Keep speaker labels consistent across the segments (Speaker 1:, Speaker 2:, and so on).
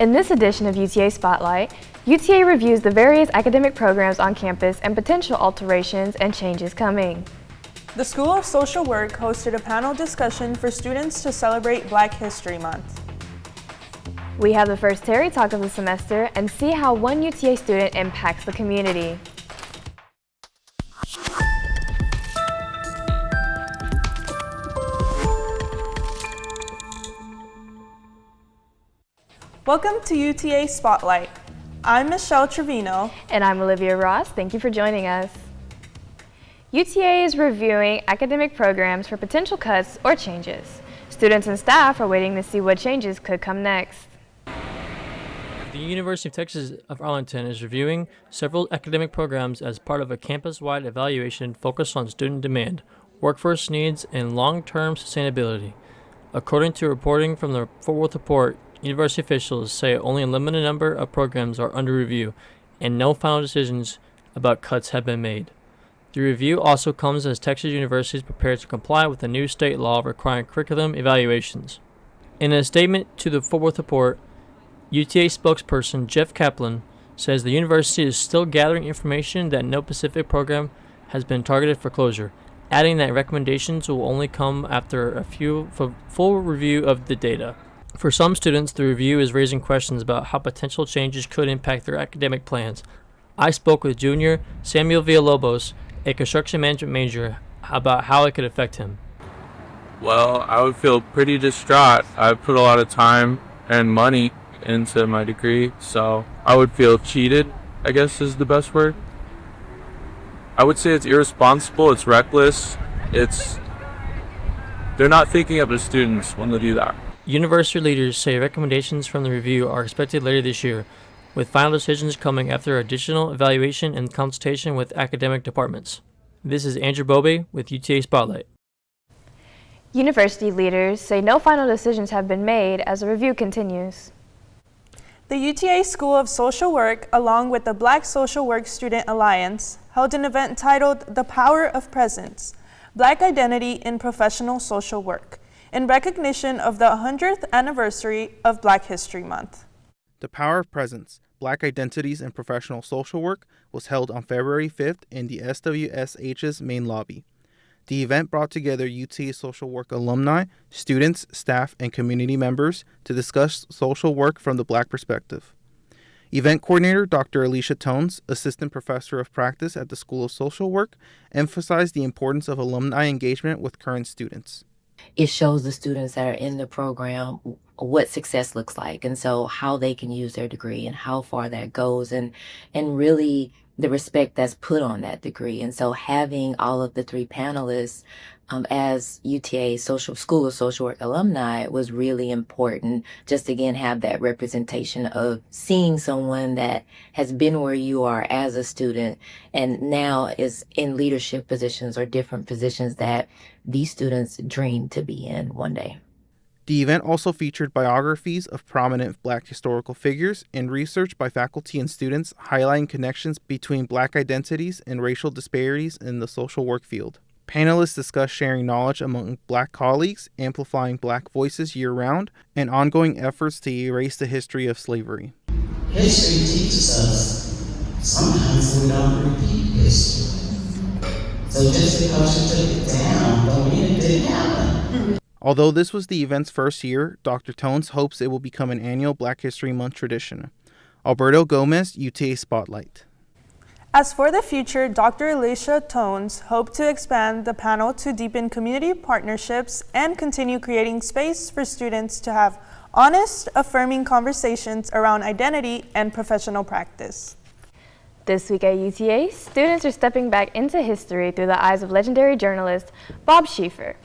Speaker 1: In this edition of UTA Spotlight, UTA reviews the various academic programs on campus and potential alterations and changes coming.
Speaker 2: The School of Social Work hosted a panel discussion for students to celebrate Black History Month.
Speaker 1: We have the first Terry Talk of the semester and see how one UTA student impacts the community.
Speaker 2: Welcome to UTA Spotlight. I'm Michelle Trevino.
Speaker 1: And I'm Olivia Ross. Thank you for joining us. UTA is reviewing academic programs for potential cuts or changes. Students and staff are waiting to see what changes could come next.
Speaker 3: The University of Texas of Arlington is reviewing several academic programs as part of a campus-wide evaluation focused on student demand, workforce needs, and long-term sustainability. According to reporting from the Fort Worth Report, university officials say only a limited number of programs are under review, and no final decisions about cuts have been made. The review also comes as Texas universities prepare to comply with the new state law requiring curriculum evaluations. In a statement to the Fort Worth Report, UTA spokesperson Jeff Kaplan says the university is still gathering information that no specific program has been targeted for closure, adding that recommendations will only come after a full review of the data. For some students, the review is raising questions about how potential changes could impact their academic plans. I spoke with junior Samuel Villalobos, a construction management major, about how it could affect him.
Speaker 4: Well, I would feel pretty distraught. I put a lot of time and money into my degree, so I would feel cheated, I guess is the best word. I would say it's irresponsible, it's reckless, they're not thinking of the students when they do that.
Speaker 3: University leaders say recommendations from the review are expected later this year, with final decisions coming after additional evaluation and consultation with academic departments. This is Andrew Bobey with UTA Spotlight.
Speaker 1: University leaders say no final decisions have been made as the review continues.
Speaker 2: The UTA School of Social Work, along with the Black Social Work Student Alliance, held an event titled The Power of Presence, Black Identity in Professional Social Work, in recognition of the 100th anniversary of Black History Month.
Speaker 5: The Power of Presence, Black Identities in Professional Social Work was held on February 5th in the SWSH's main lobby. The event brought together UTA Social Work alumni, students, staff, and community members to discuss social work from the Black perspective. Event coordinator Dr. Alicia Tones, assistant professor of practice at the School of Social Work, emphasized the importance of alumni engagement with current students.
Speaker 6: It shows the students that are in the program what success looks like, and so how they can use their degree and how far that goes, and really the respect that's put on that degree. And so having all of the three panelists as UTA School of Social Work alumni was really important, just to again have that representation of seeing someone that has been where you are as a student and now is in leadership positions or different positions that these students dream to be in one day.
Speaker 5: The event also featured biographies of prominent Black historical figures and research by faculty and students highlighting connections between Black identities and racial disparities in the social work field. Panelists discussed sharing knowledge among Black colleagues, amplifying Black voices year-round, and ongoing efforts to erase the history of slavery.
Speaker 7: History teaches us sometimes we don't repeat history. So just because you took it down don't mean it didn't happen.
Speaker 5: Although this was the event's first year, Dr. Tones hopes it will become an annual Black History Month tradition. Alberto Gomez, UTA Spotlight.
Speaker 2: As for the future, Dr. Alicia Tones hoped to expand the panel to deepen community partnerships and continue creating space for students to have honest, affirming conversations around identity and professional practice.
Speaker 1: This week at UTA, students are stepping back into history through the eyes of legendary journalist Bob Schieffer.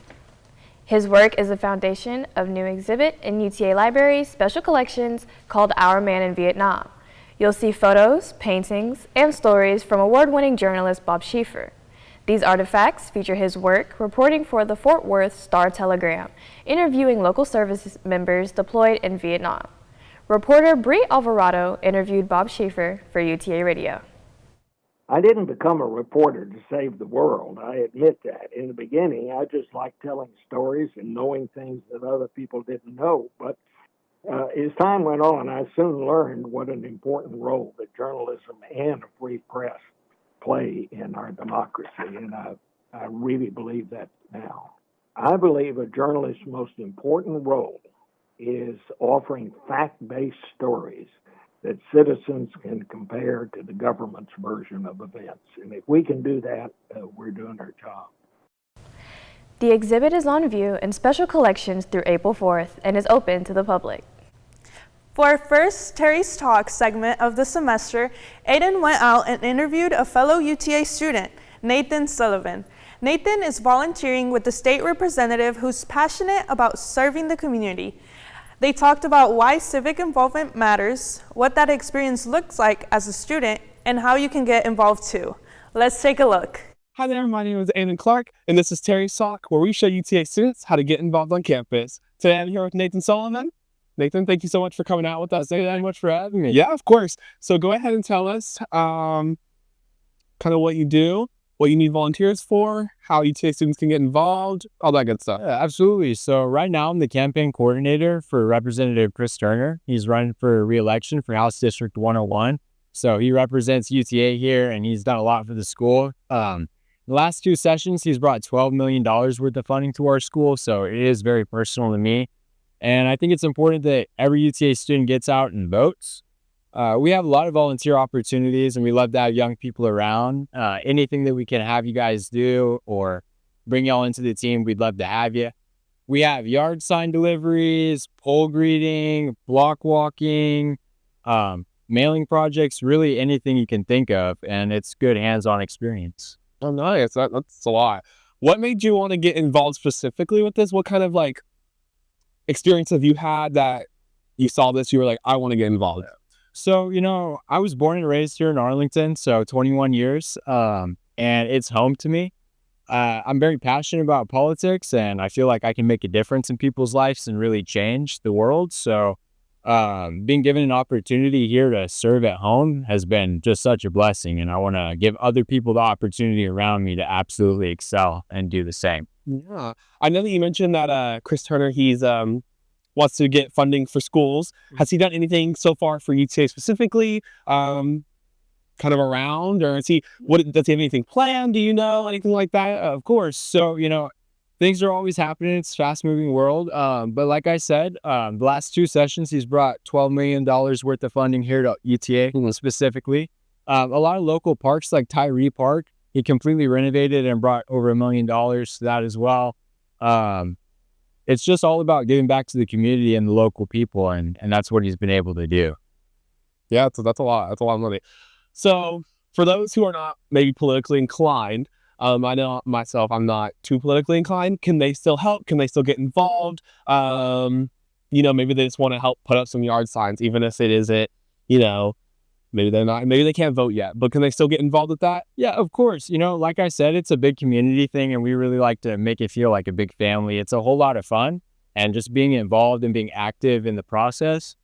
Speaker 1: His work is the foundation of new exhibit in UTA Library's special collections called Our Man in Vietnam. You'll see photos, paintings, and stories from award-winning journalist Bob Schieffer. These artifacts feature his work reporting for the Fort Worth Star-Telegram, interviewing local service members deployed in Vietnam. Reporter Bree Alvarado interviewed Bob Schieffer for UTA Radio.
Speaker 8: I didn't become a reporter to save the world. I admit that. In the beginning, I just liked telling stories and knowing things that other people didn't know. But As time went on, I soon learned what an important role that journalism and a free press play in our democracy, and I really believe that now. I believe a journalist's most important role is offering fact-based stories that citizens can compare to the government's version of events. And if we can do that, we're doing our job.
Speaker 1: The exhibit is on view in special collections through April 4th and is open to the public.
Speaker 2: For our first Terry's Talk segment of the semester, Aiden went out and interviewed a fellow UTA student, Nathan Sullivan. Nathan is volunteering with the state representative who's passionate about serving the community. They talked about why civic involvement matters, what that experience looks like as a student, and how you can get involved too. Let's take a look.
Speaker 9: Hi there, my name is Aiden Clark, and this is Terry's Talk, where we show UTA students how to get involved on campus. Today I'm here with Nathan Sullivan. Nathan, thank you so much for coming out with us. Thank you very much for having me. Yeah, of course. So go ahead and tell us kind of what you do, what you need volunteers for, how UTA students can get involved, all that good stuff.
Speaker 10: Yeah, absolutely. So right now I'm the campaign coordinator for Representative Chris Turner. He's running for re-election for House District 101. So he represents UTA here, and he's done a lot for the school. The last 2 sessions, he's brought $12 million worth of funding to our school, so it is very personal to me. And I think it's important that every UTA student gets out and votes. We have a lot of volunteer opportunities, and we love to have young people around. Anything that we can have you guys do or bring y'all into the team, we'd love to have you. We have yard sign deliveries, poll greeting, block walking, mailing projects, really anything you can think of, and it's good hands-on experience.
Speaker 9: Oh, nice. That's a lot. What made you want to get involved specifically with this? What kind of like experience have you had that you saw this, you were like, I want to get involved?
Speaker 10: So, I was born and raised here in Arlington, so 21 years, and it's home to me. I'm very passionate about politics, and I feel like I can make a difference in people's lives and really change the world. So being given an opportunity here to serve at home has been just such a blessing, and I want to give other people the opportunity around me to absolutely excel and do the same.
Speaker 9: Yeah, I know that you mentioned that Chris Turner, he's wants to get funding for schools. Has he done anything so far for UTA specifically, kind of around, or does he have anything planned? Do you know anything like that? Of course. So things are always happening. It's a fast-moving world. But like I said, the last 2 sessions, he's brought $12 million worth of funding here to UTA specifically. A lot of local parks like Tyree Park, he completely renovated and brought over $1 million to that as well. It's just all about giving back to the community and the local people, and that's what he's been able to do. Yeah, so that's a lot. That's a lot of money. So for those who are not maybe politically inclined, I know myself, I'm not too politically inclined. Can they still help? Can they still get involved? Maybe they just want to help put up some yard signs, even if it isn't, maybe they can't vote yet, but can they still get involved with that?
Speaker 10: Yeah, of course. Like I said, it's a big community thing, and we really like to make it feel like a big family. It's a whole lot of fun, and just being involved and being active in the process,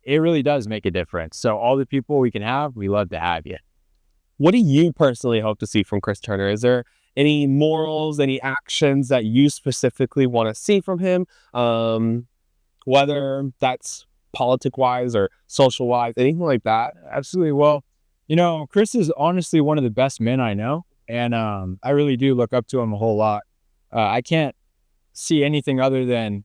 Speaker 10: it really does make a difference. So all the people we can have, we love to have you.
Speaker 9: What do you personally hope to see from Chris Turner? Is there any morals, any actions that you specifically want to see from him? Whether that's politic-wise or social-wise, anything like that?
Speaker 10: Absolutely. Well, Chris is honestly one of the best men I know, and I really do look up to him a whole lot. I can't see anything other than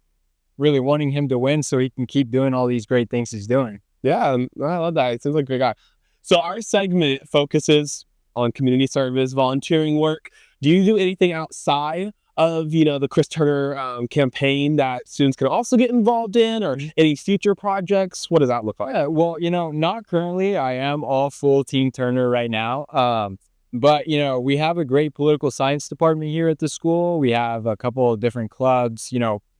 Speaker 10: really wanting him to win so he can keep doing all these great things he's doing.
Speaker 9: Yeah, I love that. He seems like a great guy. So our segment focuses on community service, volunteering work. Do you do anything outside of, the Chris Turner campaign that students can also get involved in, or any future projects? What does that look like?
Speaker 10: Yeah, well, not currently. I am all full Team Turner right now. But, we have a great political science department here at the school. We have a couple of different clubs.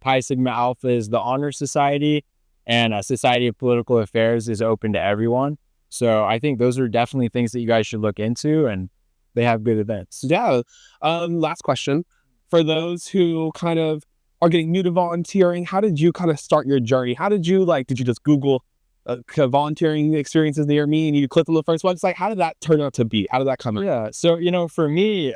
Speaker 10: Pi Sigma Alpha is the Honor Society, and a Society of Political Affairs is open to everyone. So I think those are definitely things that you guys should look into, and they have good events.
Speaker 9: Yeah. Last question. For those who kind of are getting new to volunteering, how did you kind of start your journey? How did you did you just Google volunteering experiences near me and you clicked on the first website? How did that turn out to be? How did that come out?
Speaker 10: Yeah. So, for me,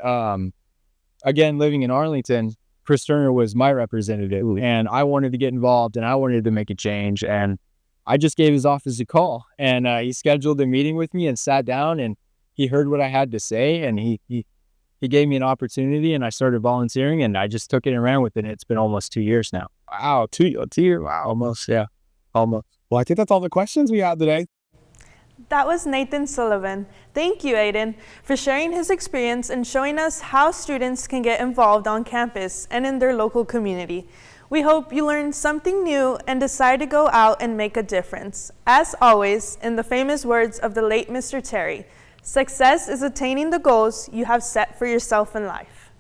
Speaker 10: again, living in Arlington, Chris Turner was my representative, and I wanted to get involved and I wanted to make a change. And I just gave his office a call, and he scheduled a meeting with me and sat down, and he heard what I had to say, and he gave me an opportunity, and I started volunteering, and I just took it and ran with it. It's been almost 2 years now.
Speaker 9: Wow, 2 years. Wow,
Speaker 10: Almost, yeah, almost.
Speaker 9: Well, I think that's all the questions we had today.
Speaker 2: That was Nathan Sullivan. Thank you, Aiden, for sharing his experience and showing us how students can get involved on campus and in their local community. We hope you learned something new and decide to go out and make a difference. As always, in the famous words of the late Mr. Terry, success is attaining the goals you have set for yourself in life.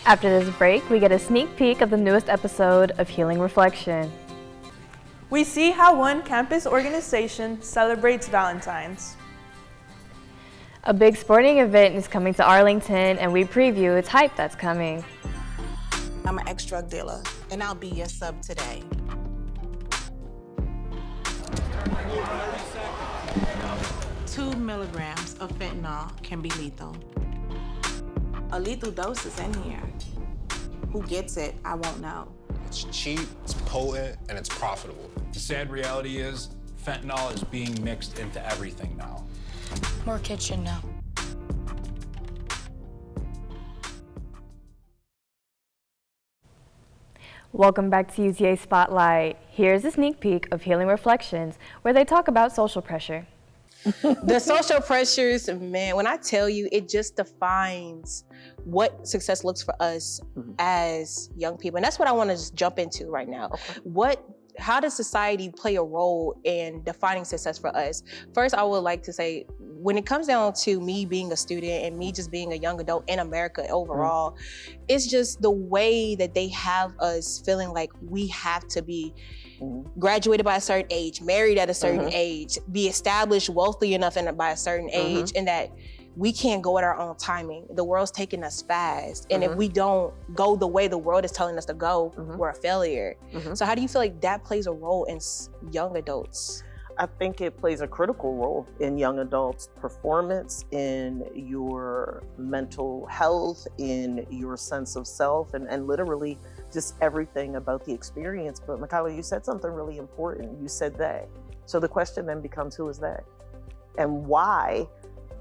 Speaker 1: After this break, we get a sneak peek of the newest episode of Healing Reflection.
Speaker 2: We see how one campus organization celebrates Valentine's.
Speaker 1: A big sporting event is coming to Arlington, and we preview its hype that's coming.
Speaker 11: I'm an ex-drug dealer, and I'll be your sub today. 2 milligrams of fentanyl can be lethal. A lethal dose is in here. Who gets it, I won't know.
Speaker 12: It's cheap, it's potent, and it's profitable.
Speaker 13: The sad reality is, fentanyl is being mixed into everything now.
Speaker 14: More kitchen now.
Speaker 1: Welcome back to UTA Spotlight. Here's a sneak peek of Healing Reflections, where they talk about social pressure.
Speaker 15: The social pressures, man, when I tell you, it just defines what success looks for us as young people. And that's what I want to just jump into right now. Okay. How does society play a role in defining success for us? First, I would like to say, when it comes down to me being a student and me just being a young adult in America overall, it's just the way that they have us feeling like we have to be graduated by a certain age, married at a certain age, be established, wealthy enough by a certain age, and that we can't go at our own timing. The world's taking us fast. And if we don't go the way the world is telling us to go, we're a failure. So how do you feel like that plays a role in young adults?
Speaker 16: I think it plays a critical role in young adults' performance, in your mental health, in your sense of self, and literally just everything about the experience. But Michaela, you said something really important. You said they. So the question then becomes, who is they? And why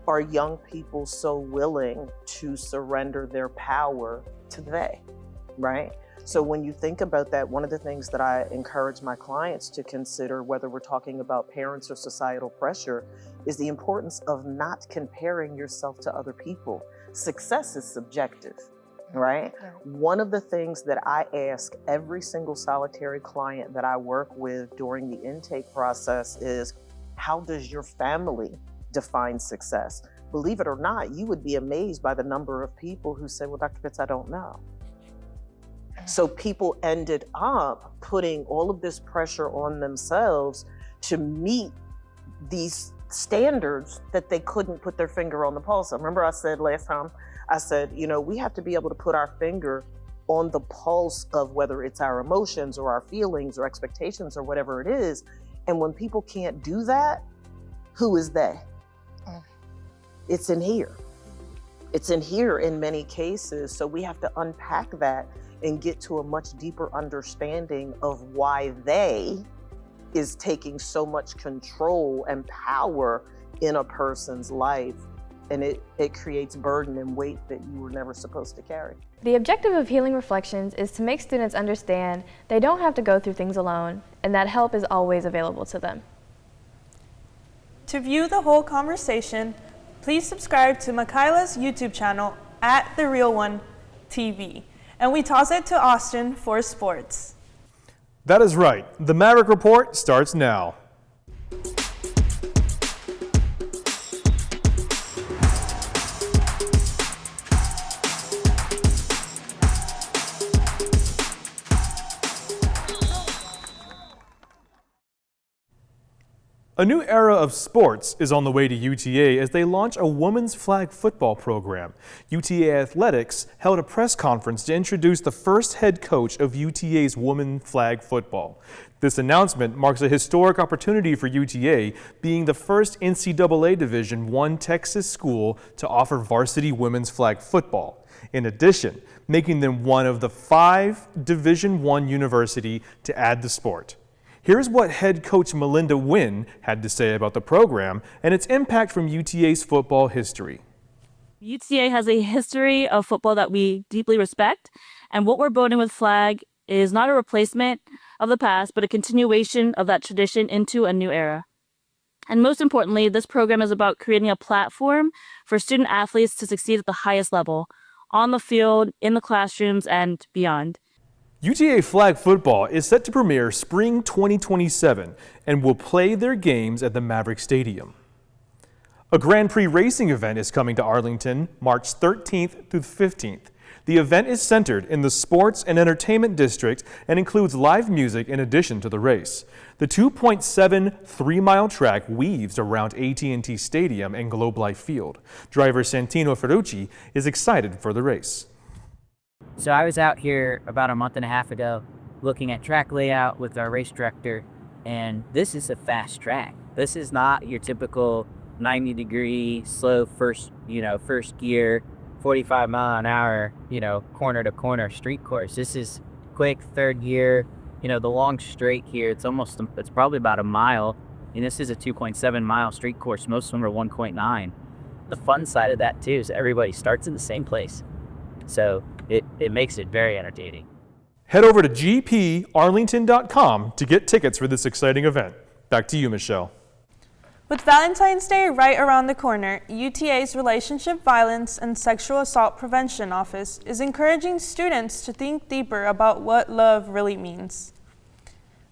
Speaker 16: are young people so willing to surrender their power to they, right? So when you think about that, one of the things that I encourage my clients to consider, whether we're talking about parents or societal pressure, is the importance of not comparing yourself to other people. Success is subjective, right? One of the things that I ask every single solitary client that I work with during the intake process is, how does your family define success? Believe it or not, you would be amazed by the number of people who say, well, Dr. Pitts, I don't know. So people ended up putting all of this pressure on themselves to meet these standards that they couldn't put their finger on the pulse of. Remember I said last time, I said, we have to be able to put our finger on the pulse of whether it's our emotions or our feelings or expectations or whatever it is. And when people can't do that, who is they? It's in here. It's in here in many cases. So we have to unpack that and get to a much deeper understanding of why they is taking so much control and power in a person's life. And it creates burden and weight that you were never supposed to carry.
Speaker 1: The objective of Healing Reflections is to make students understand they don't have to go through things alone, and that help is always available to them.
Speaker 2: To view the whole conversation, please subscribe to Michaela's YouTube channel @TheRealOneTV. And we toss it to Austin for sports.
Speaker 17: That is right. The Maverick Report starts now. A new era of sports is on the way to UTA as they launch a women's flag football program. UTA Athletics held a press conference to introduce the first head coach of UTA's women's flag football. This announcement marks a historic opportunity for UTA, being the first NCAA Division I Texas school to offer varsity women's flag football. In addition, making them one of the 5 Division I universities to add the sport. Here's what head coach Melinda Wynn had to say about the program and its impact from UTA's football history.
Speaker 18: UTA has a history of football that we deeply respect, and what we're building with Flag is not a replacement of the past, but a continuation of that tradition into a new era. And most importantly, this program is about creating a platform for student athletes to succeed at the highest level, on the field, in the classrooms, and beyond.
Speaker 17: UTA flag football is set to premiere spring 2027 and will play their games at the Maverick Stadium. A Grand Prix racing event is coming to Arlington March 13th through 15th. The event is centered in the Sports and Entertainment District and includes live music in addition to the race. The 2.73-mile track weaves around AT&T Stadium and Globe Life Field. Driver Santino Ferrucci is excited for the race.
Speaker 19: So I was out here about a month and a half ago looking at track layout with our race director, and this is a fast track. This is not your typical 90-degree slow first gear 45 mile an hour, corner to corner street course. This is quick third gear, the long straight here. It's probably about a mile, and this is a 2.7 mile street course. Most of them are 1.9. The fun side of that too is everybody starts in the same place. So it makes it very entertaining.
Speaker 17: Head over to gparlington.com to get tickets for this exciting event. Back to you, Michelle.
Speaker 2: With Valentine's Day right around the corner, UTA's Relationship Violence and Sexual Assault Prevention Office is encouraging students to think deeper about what love really means.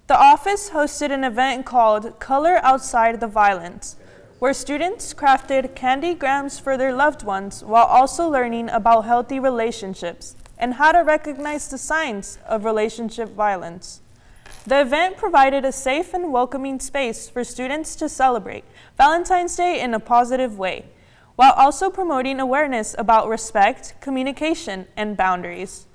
Speaker 2: The office hosted an event called Color Outside the Violence, where students crafted candygrams for their loved ones while also learning about healthy relationships and how to recognize the signs of relationship violence. The event provided a safe and welcoming space for students to celebrate Valentine's Day in a positive way, while also promoting awareness about respect, communication, and boundaries.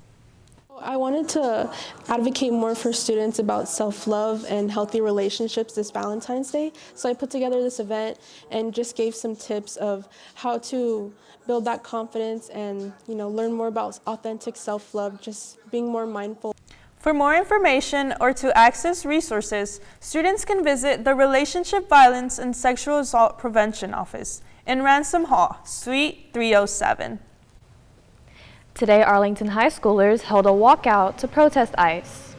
Speaker 20: I wanted to advocate more for students about self-love and healthy relationships this Valentine's Day. So I put together this event and just gave some tips of how to build that confidence and, learn more about authentic self-love, just being more mindful.
Speaker 2: For more information or to access resources, students can visit the Relationship Violence and Sexual Assault Prevention Office in Ransom Hall, Suite 307.
Speaker 1: Today, Arlington high schoolers held a walkout to protest ICE.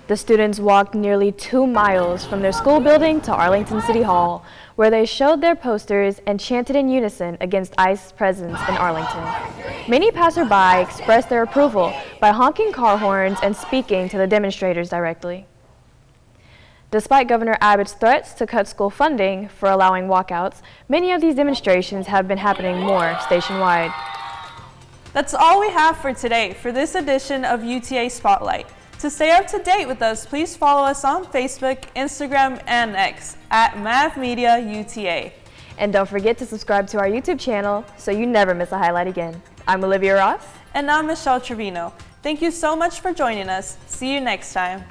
Speaker 1: The students walked nearly 2 miles from their school building to Arlington City Hall, where they showed their posters and chanted in unison against ICE's presence in Arlington. Many passerby expressed their approval by honking car horns and speaking to the demonstrators directly. Despite Governor Abbott's threats to cut school funding for allowing walkouts, many of these demonstrations have been happening more statewide.
Speaker 2: That's all we have for today for this edition of UTA Spotlight. To stay up to date with us, please follow us on Facebook, Instagram, and X at MavMediaUTA.
Speaker 1: And don't forget to subscribe to our YouTube channel so you never miss a highlight again. I'm Olivia Ross.
Speaker 2: And I'm Michelle Trevino. Thank you so much for joining us. See you next time.